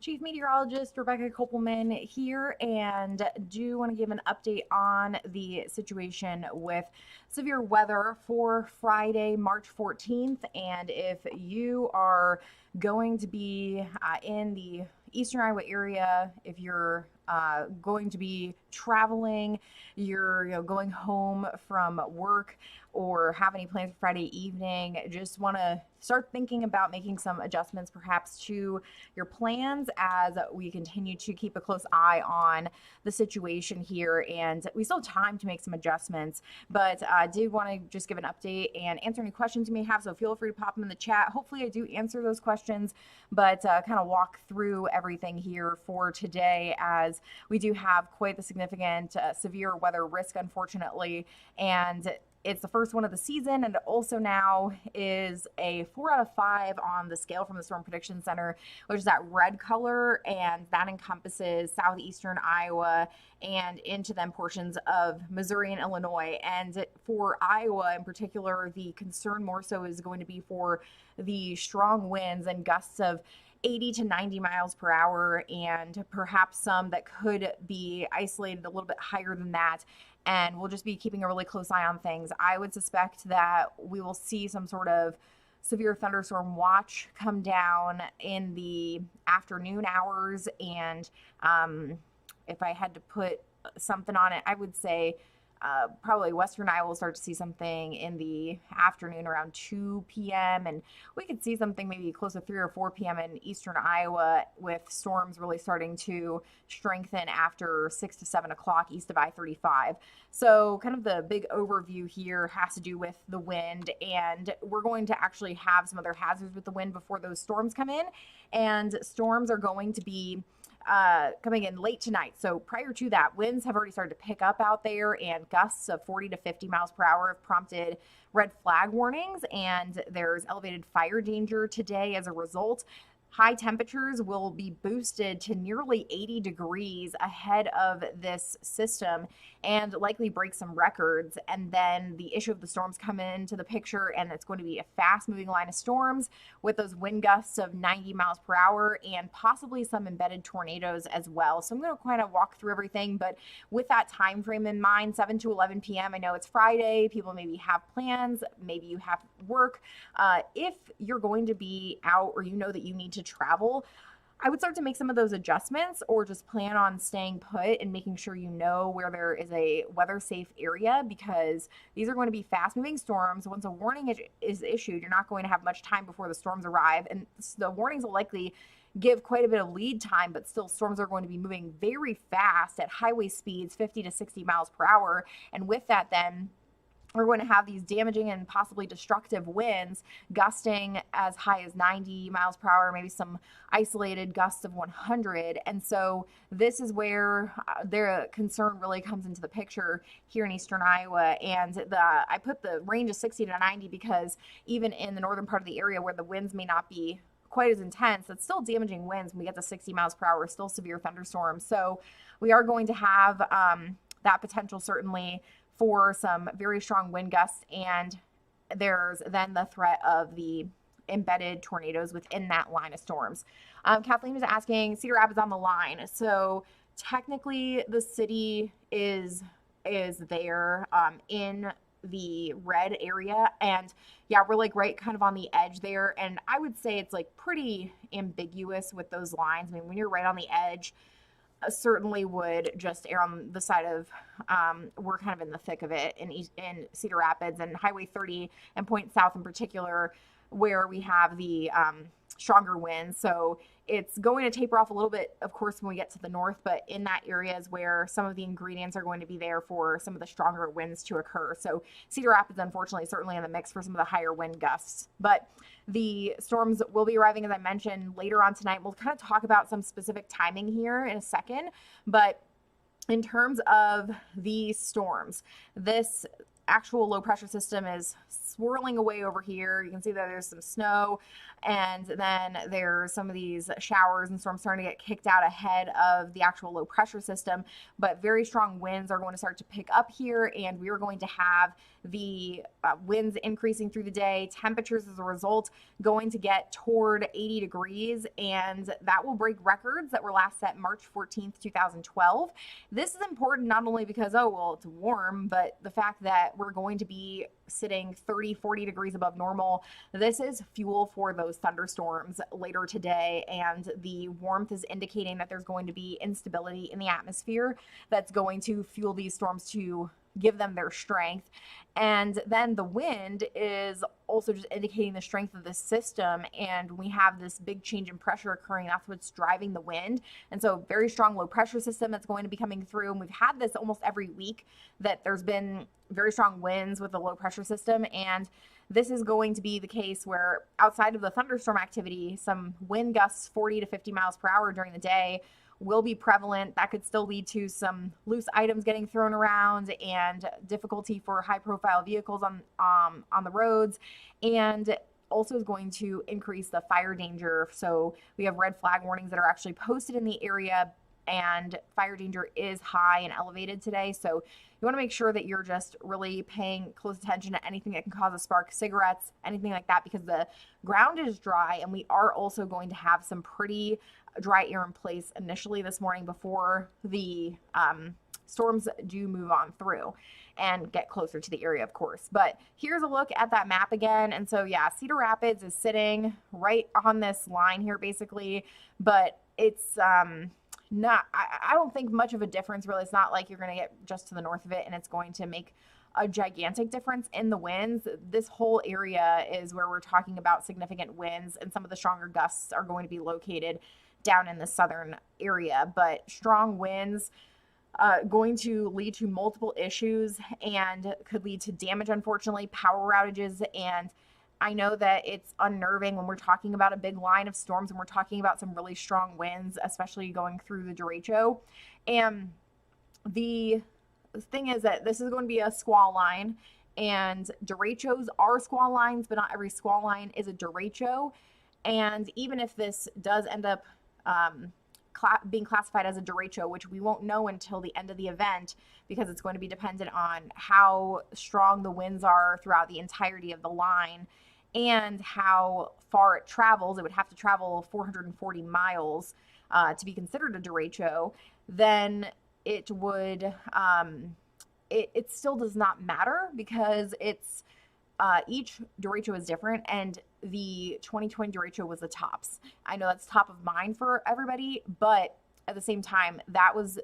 Chief Meteorologist Rebecca Kopelman here, and do want to give an update on the situation with severe weather for Friday, March 14th. And if you are going to be in the Eastern Iowa area, if you're going to be traveling, you're going home from work, or have any plans for Friday evening, just want to start thinking about making some adjustments perhaps to your plans as we continue to keep a close eye on the situation here. And we still have time to make some adjustments, but I did want to just give an update and answer any questions you may have. So feel free to pop them in the chat. Hopefully I do answer those questions, but kind of walk through everything here for today, as we do have quite the significant severe weather risk, unfortunately. And it's the first one of the season, and it also now is a 4 out of 5 on the scale from the Storm Prediction Center, which is that red color, and that encompasses southeastern Iowa and into them portions of Missouri and Illinois. And for Iowa in particular, the concern more so is going to be for the strong winds and gusts of 80 to 90 miles per hour, and perhaps some that could be isolated a little bit higher than that. And we'll just be keeping a really close eye on things. I would suspect that we will see some sort of severe thunderstorm watch come down in the afternoon hours. And if I had to put something on it, I would say probably Western Iowa will start to see something in the afternoon around 2 p.m. And we could see something maybe close to 3 or 4 p.m. in Eastern Iowa, with storms really starting to strengthen after 6 to 7 o'clock east of I-35. So kind of the big overview here has to do with the wind, and we're going to actually have some other hazards with the wind before those storms come in. And storms are going to be coming in late tonight. So prior to that, winds have already started to pick up out there, and gusts of 40 to 50 miles per hour have prompted red flag warnings, and there's elevated fire danger today as a result. High temperatures will be boosted to nearly 80 degrees ahead of this system and likely break some records. And then the issue of the storms come into the picture, and it's going to be a fast moving line of storms with those wind gusts of 90 miles per hour and possibly some embedded tornadoes as well. So I'm going to kind of walk through everything, but with that time frame in mind, 7 to 11 p.m. I know it's Friday. People maybe have plans. Maybe you have work. If you're going to be out, or you know that you need to travel, I would start to make some of those adjustments, or just plan on staying put and making sure you know where there is a weather safe area, because these are going to be fast moving storms. Once a warning is issued, you're not going to have much time before the storms arrive, and the warnings will likely give quite a bit of lead time, but still storms are going to be moving very fast at highway speeds, 50 to 60 miles per hour. And with that, then we're going to have these damaging and possibly destructive winds gusting as high as 90 miles per hour, maybe some isolated gusts of 100. And so this is where their concern really comes into the picture here in Eastern Iowa. And I put the range of 60 to 90 because even in the northern part of the area where the winds may not be quite as intense, it's still damaging winds when we get to 60 miles per hour, still severe thunderstorms. So we are going to have that potential, certainly, for some very strong wind gusts, and there's then the threat of the embedded tornadoes within that line of storms. Kathleen is asking, Cedar Rapids on the line. So technically the city is there in the red area, and yeah, we're like right kind of on the edge there. And I would say it's like pretty ambiguous with those lines. I mean, when you're right on the edge, certainly would just err on the side of we're kind of in the thick of it in Cedar Rapids and Highway 30 and Point South in particular, where we have the stronger winds. So it's going to taper off a little bit, of course, when we get to the north, but in that area is where some of the ingredients are going to be there for some of the stronger winds to occur. So Cedar Rapids, unfortunately, certainly in the mix for some of the higher wind gusts. But the storms will be arriving, as I mentioned, later on tonight. We'll kind of talk about some specific timing here in a second. But in terms of these storms, this actual low pressure system is swirling away over here. You can see that there's some snow, and then there's some of these showers and storms starting to get kicked out ahead of the actual low pressure system. But very strong winds are going to start to pick up here, and we are going to have the winds increasing through the day. Temperatures as a result going to get toward 80 degrees, and that will break records that were last set March 14th, 2012. This is important not only because, oh, well, it's warm, but the fact that we're going to be sitting 30, 40 degrees above normal. This is fuel for those thunderstorms later today, and the warmth is indicating that there's going to be instability in the atmosphere that's going to fuel these storms to give them their strength. And then the wind is also just indicating the strength of the system, and we have this big change in pressure occurring. That's what's driving the wind. And so very strong low pressure system that's going to be coming through, and we've had this almost every week that there's been very strong winds with the low pressure system. And this is going to be the case where outside of the thunderstorm activity, some wind gusts 40 to 50 miles per hour during the day will be prevalent. That could still lead to some loose items getting thrown around and difficulty for high profile vehicles on the roads, and also is going to increase the fire danger. So we have red flag warnings that are actually posted in the area, and fire danger is high and elevated today. So you want to make sure that you're just really paying close attention to anything that can cause a spark, cigarettes, anything like that, because the ground is dry, and we are also going to have some pretty dry air in place initially this morning before the storms do move on through and get closer to the area, of course. But here's a look at that map again. And so, yeah, Cedar Rapids is sitting right on this line here, basically, but it's not, I don't think much of a difference, really. It's not like you're going to get just to the north of it and it's going to make a gigantic difference in the winds. This whole area is where we're talking about significant winds, and some of the stronger gusts are going to be located down in the southern area. But strong winds going to lead to multiple issues and could lead to damage, unfortunately, power outages. And I know that it's unnerving when we're talking about a big line of storms and we're talking about some really strong winds, especially going through the derecho. And the thing is that this is going to be a squall line, and derechos are squall lines, but not every squall line is a derecho. And even if this does end up being classified as a derecho, which we won't know until the end of the event, because it's going to be dependent on how strong the winds are throughout the entirety of the line and how far it travels. It would have to travel 440 miles to be considered a derecho. Then it would, it still does not matter, because it's each derecho is different, and the 2020 derecho was the tops. I know that's top of mind for everybody, but at the same time, that was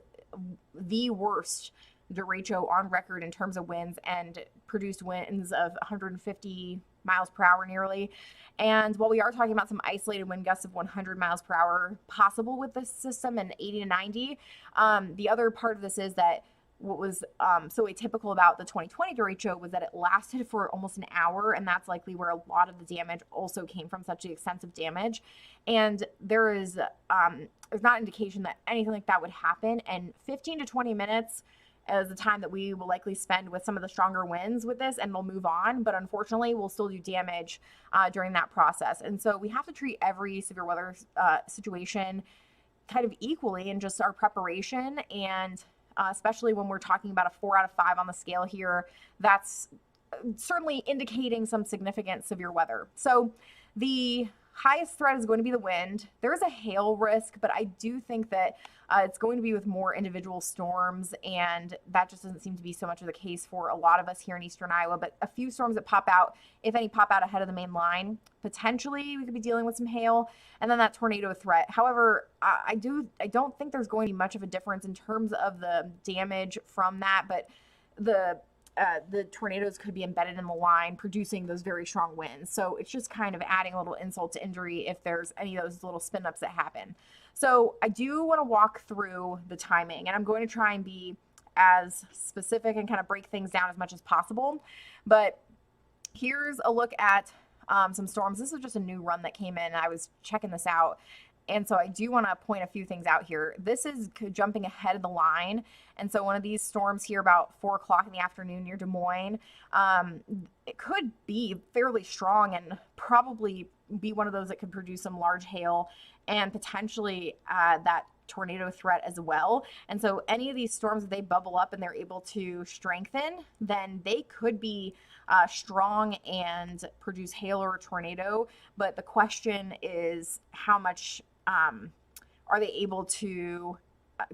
the worst derecho on record in terms of winds, and produced winds of 150 miles per hour nearly. And while we are talking about some isolated wind gusts of 100 miles per hour possible with this system, and 80 to 90, the other part of this is that what was so atypical about the 2020 derecho was that it lasted for almost an hour, and that's likely where a lot of the damage also came from, such extensive damage. And there is there's not indication that anything like that would happen, and 15 to 20 minutes is the time that we will likely spend with some of the stronger winds with this, and we'll move on. But unfortunately, we'll still do damage during that process. And so we have to treat every severe weather situation kind of equally in just our preparation, and especially when we're talking about a 4 out of 5 on the scale here, that's certainly indicating some significant severe weather. So the highest threat is going to be the wind. There is a hail risk, but I do think that it's going to be with more individual storms, and that just doesn't seem to be so much of the case for a lot of us here in eastern Iowa. But a few storms that pop out, if any, pop out ahead of the main line, potentially we could be dealing with some hail, and then that tornado threat. However, I don't think there's going to be much of a difference in terms of the damage from that, but the tornadoes could be embedded in the line, producing those very strong winds. So it's just kind of adding a little insult to injury if there's any of those little spin ups that happen. So I do want to walk through the timing, and I'm going to try and be as specific and kind of break things down as much as possible. But here's a look at some storms. This is just a new run that came in, and I was checking this out. And so I do want to point a few things out here. This is jumping ahead of the line. And so one of these storms here about 4 o'clock in the afternoon near Des Moines, it could be fairly strong and probably be one of those that could produce some large hail and potentially that tornado threat as well. And so any of these storms, if they bubble up and they're able to strengthen, then they could be strong and produce hail or a tornado. But the question is, how much are they able to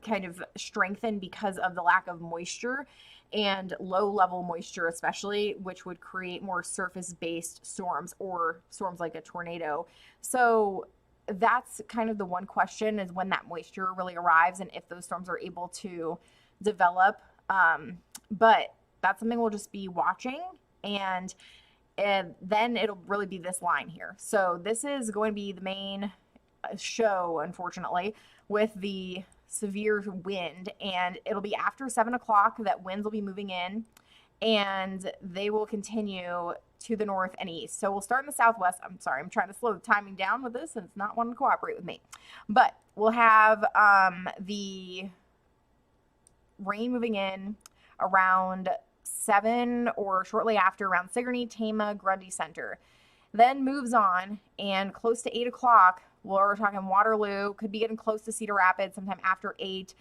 kind of strengthen because of the lack of moisture and low level moisture, especially, which would create more surface based storms or storms like a tornado. So that's kind of the one question, is when that moisture really arrives and if those storms are able to develop. But that's something we'll just be watching, and then it'll really be this line here. So this is going to be the main show, unfortunately, with the severe wind, and it'll be after 7 o'clock that winds will be moving in, and they will continue to the north and east. So we'll start in the southwest. I'm sorry, I'm trying to slow the timing down with this, and it's not wanting to cooperate with me. But we'll have the rain moving in around 7 or shortly after, around Sigourney, Tama, Grundy Center. Then moves on, and close to 8 o'clock, we're talking Waterloo, could be getting close to Cedar Rapids sometime after 8.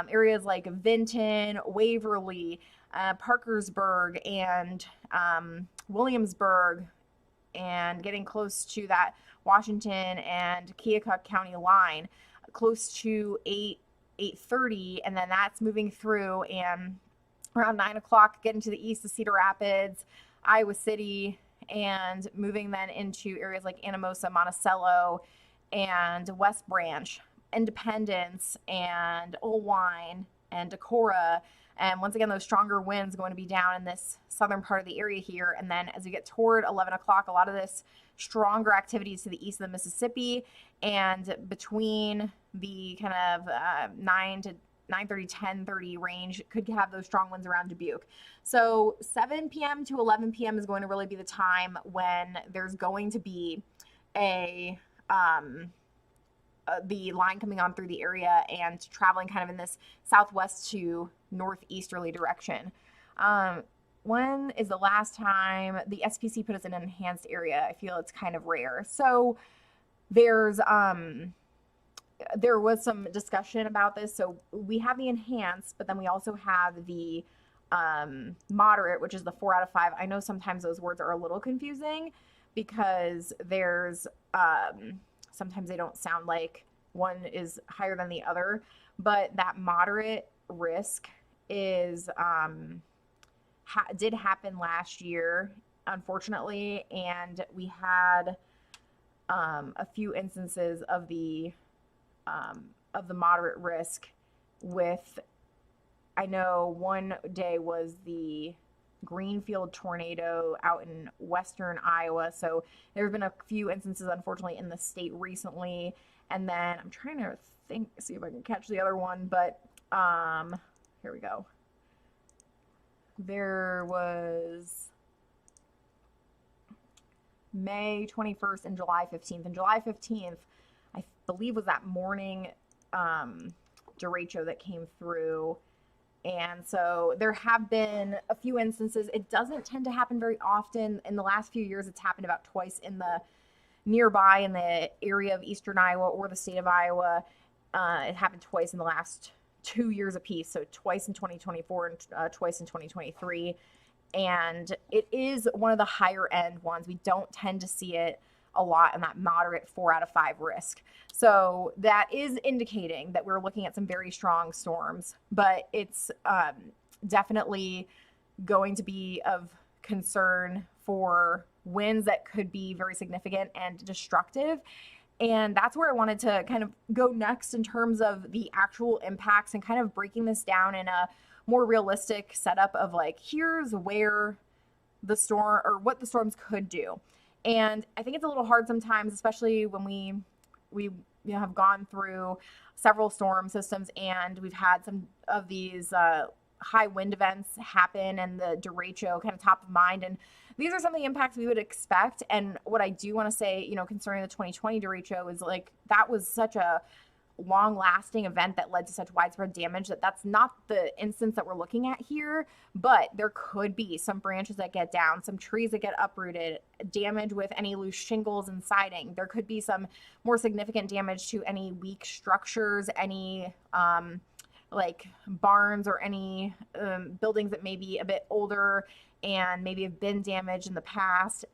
Areas like Vinton, Waverly, Parkersburg, and Williamsburg, and getting close to that Washington and Keokuk County line, close to 8:30, and then that's moving through, and around 9 o'clock getting to the east of Cedar Rapids, Iowa City, and moving then into areas like Anamosa, Monticello, and West Branch, Independence, and Olwine, and Decorah. And once again, those stronger winds going to be down in this southern part of the area here. And then as we get toward 11 o'clock, a lot of this stronger activities to the east of the Mississippi, and between the kind of 9 to 9:30, 10:30 range could have those strong winds around Dubuque. So 7 p.m. to 11 p.m. is going to really be the time when there's going to be the line coming on through the area and traveling kind of in this southwest to northeasterly direction. When is the last time the SPC put us in an enhanced area? I feel it's kind of rare. So there's there was some discussion about this. So we have the enhanced, but then we also have the moderate, which is the 4 out of 5. I know sometimes those words are a little confusing because there's sometimes they don't sound like one is higher than the other, but that moderate risk is did happen last year, unfortunately, and we had a few instances of the moderate risk with, I know one day was the Greenfield tornado out in western Iowa. So there have been a few instances, unfortunately, in the state recently. And then I'm trying to see if I can catch the other one, but here we go. There was May 21st and July 15th. And July 15th, I believe, was that morning derecho that came through. And so there have been a few instances. It doesn't tend to happen very often. In the last few years, it's happened about twice in the nearby in the area of eastern Iowa or the state of Iowa. It happened twice in the last 2 years apiece. So twice in 2024 and twice in 2023. And it is one of the higher end ones. We don't tend to see it a lot in that moderate 4 out of 5 risk. So that is indicating that we're looking at some very strong storms, but it's definitely going to be of concern for winds that could be very significant and destructive. And that's where I wanted to kind of go next in terms of the actual impacts and kind of breaking this down in a more realistic setup of like, here's where the storm or what the storms could do. And I think it's a little hard sometimes, especially when we have gone through several storm systems and we've had some of these high wind events happen and the derecho kind of top of mind. And these are some of the impacts we would expect. And what I do want to say, concerning the 2020 derecho is like, that was such a long lasting event that led to such widespread damage that's not the instance that we're looking at here. But there could be some branches that get down, some trees that get uprooted, damage with any loose shingles and siding. There could be some more significant damage to any weak structures, any like barns or any buildings that may be a bit older and maybe have been damaged in the past.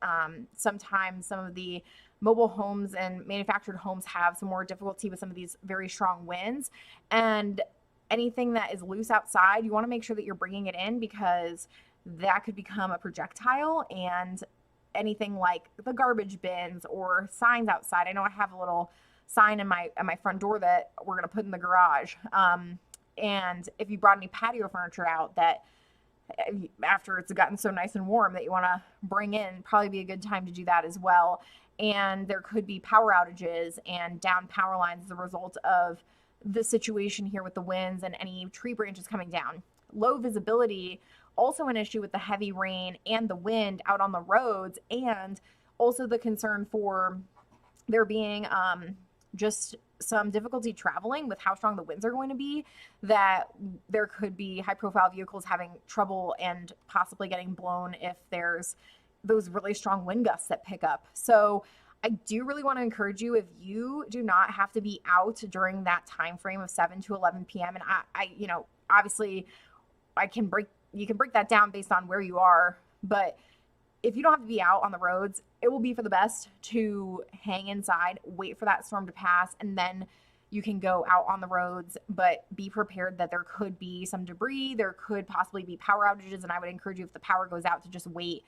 Sometimes some of the mobile homes and manufactured homes have some more difficulty with some of these very strong winds. And anything that is loose outside, you want to make sure that you're bringing it in, because that could become a projectile. And anything like the garbage bins or signs outside. I know I have a little sign at my front door that we're going to put in the garage. And if you brought any patio furniture out that after it's gotten so nice and warm that you want to bring in, probably be a good time to do that as well. And there could be power outages and down power lines as a result of the situation here with the winds and any tree branches coming down. Low visibility, also an issue with the heavy rain and the wind out on the roads, and also the concern for there being just some difficulty traveling with how strong the winds are going to be, that there could be high profile vehicles having trouble and possibly getting blown if there's those really strong wind gusts that pick up. So I do really want to encourage you, if you do not have to be out during that time frame of 7 to 11 p.m. and I obviously you can break that down based on where you are, but if you don't have to be out on the roads, it will be for the best to hang inside, wait for that storm to pass, and then you can go out on the roads. But be prepared that there could be some debris, there could possibly be power outages, and I would encourage you, if the power goes out, to just wait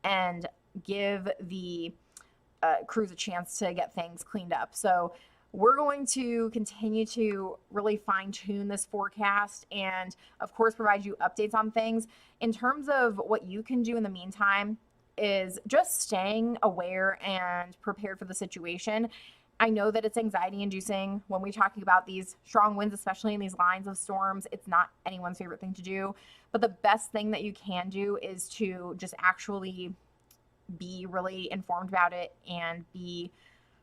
and give the crews a chance to get things cleaned up. So we're going to continue to really fine tune this forecast and, of course, provide you updates on things. In terms of what you can do in the meantime, is just staying aware and prepared for the situation. I know that it's anxiety inducing when we're talking about these strong winds, especially in these lines of storms. It's not anyone's favorite thing to do, but the best thing that you can do is to just actually be really informed about it and be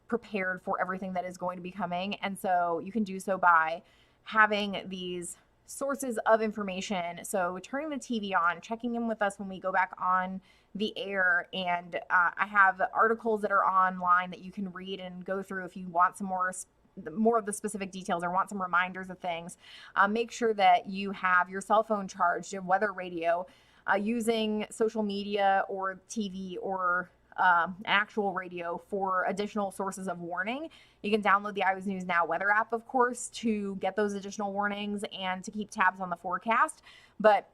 prepared for everything that is going to be coming. And so you can do so by having these sources of information. So turning the TV on, checking in with us when we go back on the air, and I have articles that are online that you can read and go through if you want some more of the specific details or want some reminders of things. Make sure that you have your cell phone charged, your weather radio, using social media or TV or actual radio for additional sources of warning. You can download the iWays News Now weather app, of course, to get those additional warnings and to keep tabs on the forecast. But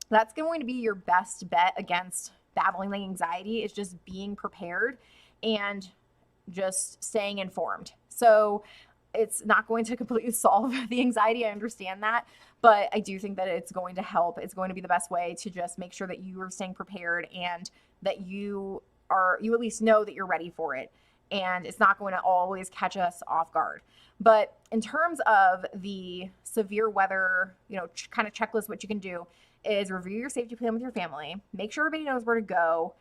that's going to be your best bet against battling the anxiety, is just being prepared and just staying informed. So it's not going to completely solve the anxiety. I understand that, but I do think that it's going to help. It's going to be the best way to just make sure that you are staying prepared and that you at least know that you're ready for it. And it's not going to always catch us off guard. But in terms of the severe weather, kind of checklist, what you can do is review your safety plan with your family. Make sure everybody knows where to go.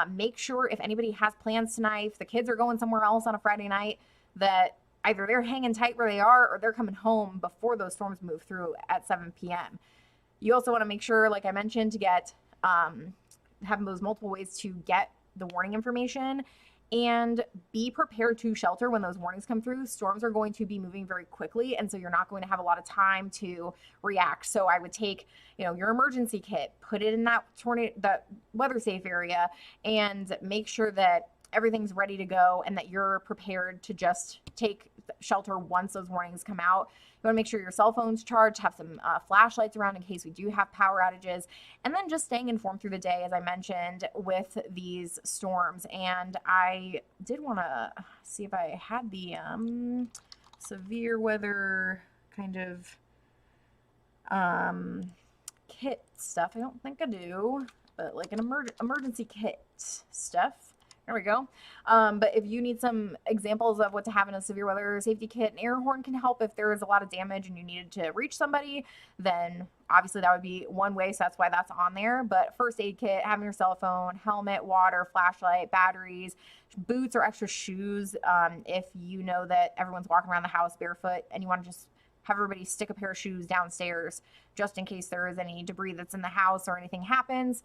Make sure if anybody has plans tonight, if the kids are going somewhere else on a Friday night, that either they're hanging tight where they are or they're coming home before those storms move through at 7 p.m. You also want to make sure, like I mentioned, to get having those multiple ways to get the warning information, and be prepared to shelter when those warnings come through. Storms are going to be moving very quickly, and so you're not going to have a lot of time to react. So I would take, your emergency kit, put it in that weather safe area, and make sure that everything's ready to go and that you're prepared to just take shelter once those warnings come out. You want to make sure your cell phone's charged, have some flashlights around in case we do have power outages, and then just staying informed through the day, as I mentioned, with these storms. And I did want to see if I had the severe weather kind of kit stuff. I don't think I do, but like an emergency kit stuff. There we go. But if you need some examples of what to have in a severe weather safety kit, an air horn can help if there is a lot of damage and you needed to reach somebody, then obviously that would be one way. So that's why that's on there. But first aid kit, having your cell phone, helmet, water, flashlight, batteries, boots or extra shoes. If you know that everyone's walking around the house barefoot and you want to just have everybody stick a pair of shoes downstairs just in case there is any debris that's in the house or anything happens.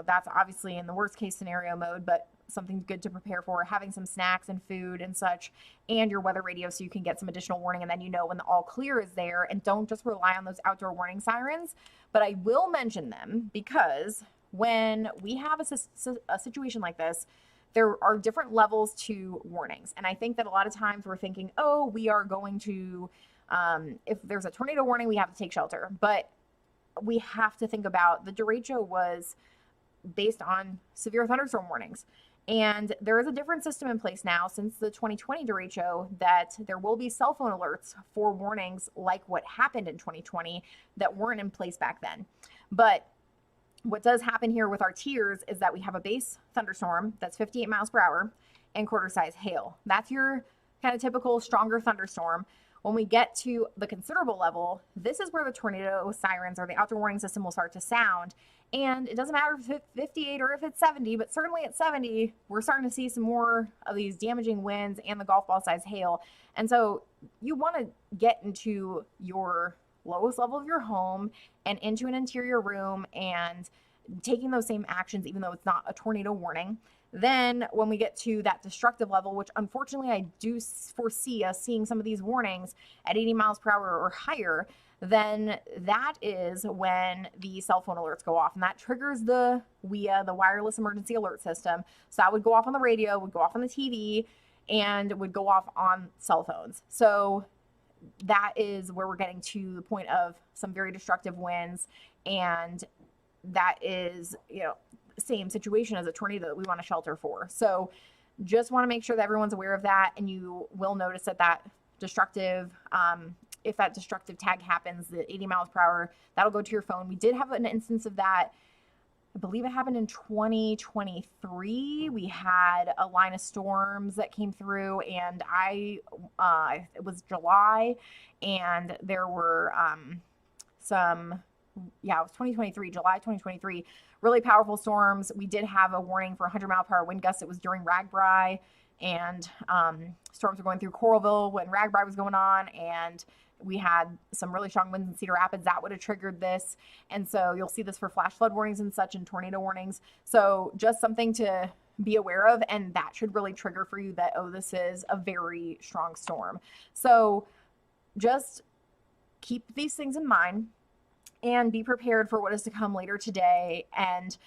That's obviously in the worst case scenario mode, but something good to prepare for, having some snacks and food and such, and your weather radio so you can get some additional warning, and then when the all clear is there, and don't just rely on those outdoor warning sirens. But I will mention them because when we have a situation like this, there are different levels to warnings. And I think that a lot of times we're thinking, oh, we are going to, if there's a tornado warning, we have to take shelter. But we have to think about the derecho was based on severe thunderstorm warnings. And there is a different system in place now since the 2020 derecho that there will be cell phone alerts for warnings like what happened in 2020 that weren't in place back then. But what does happen here with our tiers is that we have a base thunderstorm that's 58 miles per hour and quarter size hail. That's your kind of typical stronger thunderstorm. When we get to the considerable level, this is where the tornado sirens or the outdoor warning system will start to sound. And it doesn't matter if it's 58 or if it's 70, but certainly at 70, we're starting to see some more of these damaging winds and the golf ball size hail. And so you want to get into your lowest level of your home and into an interior room and taking those same actions, even though it's not a tornado warning. Then when we get to that destructive level, which unfortunately I do foresee us seeing some of these warnings at 80 miles per hour or higher, then that is when the cell phone alerts go off, and that triggers the WIA, the wireless emergency alert system. So that would go off on the radio, would go off on the TV, and would go off on cell phones. So that is where we're getting to the point of some very destructive winds, and that is, same situation as a tornado that we want to shelter for. So just want to make sure that everyone's aware of that, and you will notice that destructive, if that destructive tag happens, the 80 miles per hour, that'll go to your phone. We did have an instance of that. I believe it happened in 2023. We had a line of storms that came through, and it was July, and there were it was 2023, July 2023, really powerful storms. We did have a warning for 100 mile per hour wind gusts. It was during Ragbri, and storms were going through Coralville when Ragbri was going on, and we had some really strong winds in Cedar Rapids that would have triggered this. And so you'll see this for flash flood warnings and such, and tornado warnings. So just something to be aware of, and that should really trigger for you that, oh, this is a very strong storm. So just keep these things in mind and be prepared for what is to come later today. And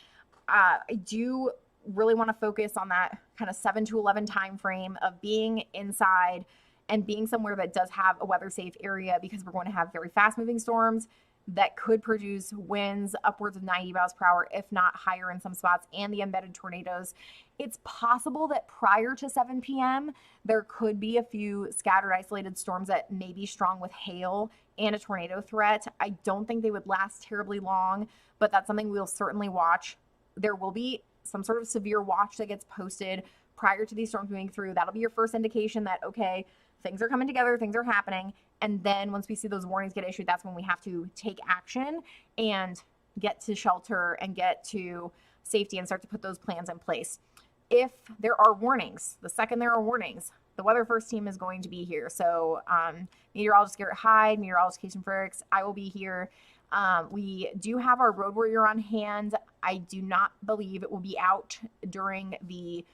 I do really want to focus on that kind of 7 to 11 time frame of being inside and being somewhere that does have a weather safe area, because we're going to have very fast moving storms that could produce winds upwards of 90 miles per hour, if not higher in some spots, and the embedded tornadoes. It's possible that prior to 7 p.m., there could be a few scattered isolated storms that may be strong with hail and a tornado threat. I don't think they would last terribly long, but that's something we'll certainly watch. There will be some sort of severe watch that gets posted prior to these storms moving through. That'll be your first indication that, okay, things are coming together, things are happening. And then once we see those warnings get issued, that's when we have to take action and get to shelter and get to safety and start to put those plans in place. If there are warnings, the second there are warnings, the Weather First team is going to be here. So meteorologist Garrett Hyde, meteorologist Casey Frericks, I will be here. We do have our road warrior on hand. I do not believe it will be out during the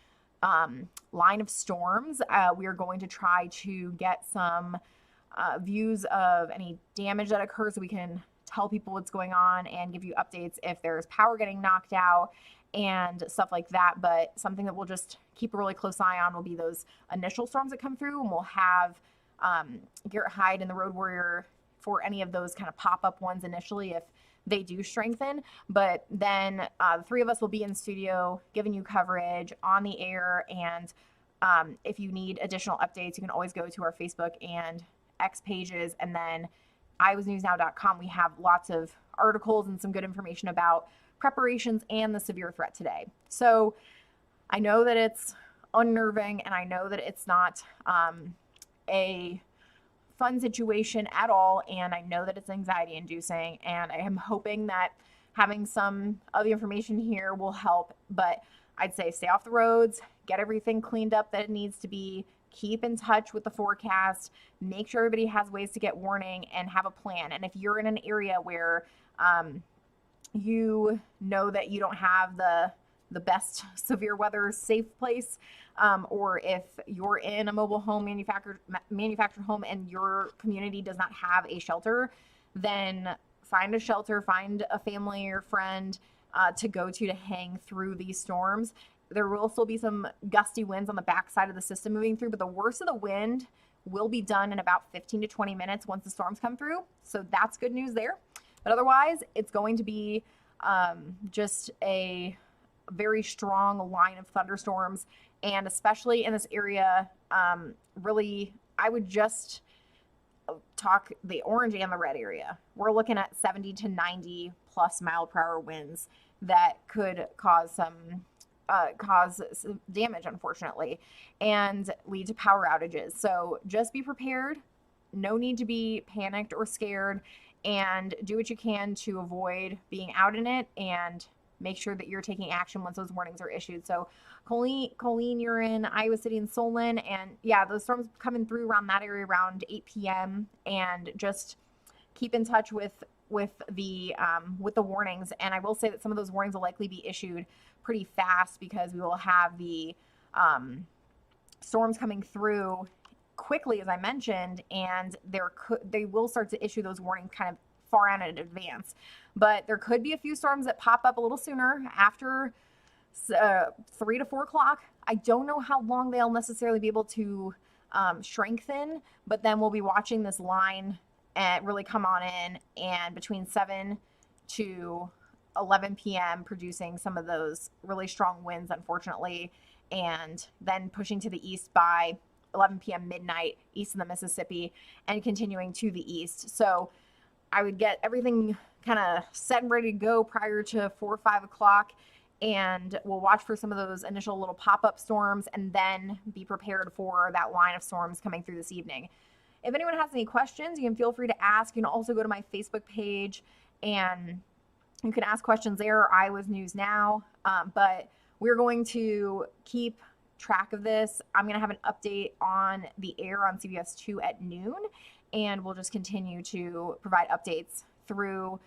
line of storms. We are going to try to get some views of any damage that occurs so we can tell people what's going on and give you updates if there's power getting knocked out and stuff like that. But something that we'll just keep a really close eye on will be those initial storms that come through, and we'll have Garrett Hyde and the road warrior for any of those kind of pop-up ones initially if they do strengthen. But then the three of us will be in studio giving you coverage on the air. And if you need additional updates, you can always go to our Facebook and X pages. And then iwasnewsnow.com, we have lots of articles and some good information about preparations and the severe threat today. So I know that it's unnerving, and I know that it's not a fun situation at all, and I know that it's anxiety inducing, and I am hoping that having some of the information here will help. But I'd say stay off the roads, get everything cleaned up that it needs to be, keep in touch with the forecast, make sure everybody has ways to get warning, and have a plan. And if you're in an area where you know that you don't have the best severe weather safe place, or if you're in a mobile home manufactured home and your community does not have a shelter, then find a shelter, find a family or friend to go to hang through these storms. There will still be some gusty winds on the backside of the system moving through, but the worst of the wind will be done in about 15 to 20 minutes once the storms come through. So that's good news there. But otherwise, it's going to be just a very strong line of thunderstorms. And especially in this area, really, I would just talk the orange and the red area. We're looking at 70 to 90 plus mile per hour winds that could cause some damage, unfortunately, and lead to power outages. So just be prepared. No need to be panicked or scared, and do what you can to avoid being out in it, and make sure that you're taking action once those warnings are issued. So Colleen, you're in Iowa City and Solon, and yeah, those storms coming through around that area around 8 p.m. and just keep in touch with the warnings. And I will say that some of those warnings will likely be issued pretty fast, because we will have the storms coming through quickly, as I mentioned, and they will start to issue those warnings kind of far out in advance. But there could be a few storms that pop up a little sooner, after 3 to 4 o'clock. I don't know how long they'll necessarily be able to strengthen, but then we'll be watching this line and really come on in, and between 7 to 11 p.m. producing some of those really strong winds, unfortunately, and then pushing to the east by 11 p.m. midnight east of the Mississippi, and continuing to the east. So I would get everything kind of set and ready to go prior to 4 or 5 o'clock, and we'll watch for some of those initial little pop-up storms, and then be prepared for that line of storms coming through this evening. If anyone has any questions, you can feel free to ask. You can also go to my Facebook page, and you can ask questions there, or Iowa's News Now. But we're going to keep track of this. I'm going to have an update on the air on CBS 2 at noon, and we'll just continue to provide updates through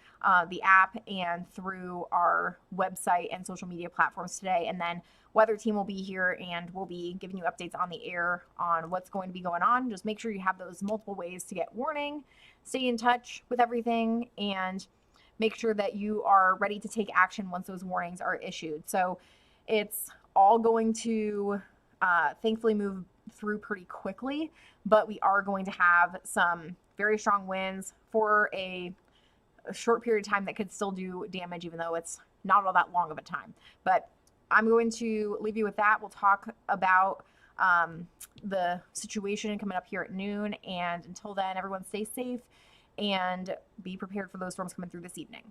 the app and through our website and social media platforms today. And then weather team will be here, and we'll be giving you updates on the air on what's going to be going on. Just make sure you have those multiple ways to get warning, stay in touch with everything, and make sure that you are ready to take action once those warnings are issued. So it's all going to thankfully move through pretty quickly, but we are going to have some very strong winds for a short period of time that could still do damage, even though it's not all that long of a time. But I'm going to leave you with that. We'll talk about the situation coming up here at noon, and until then, everyone stay safe and be prepared for those storms coming through this evening.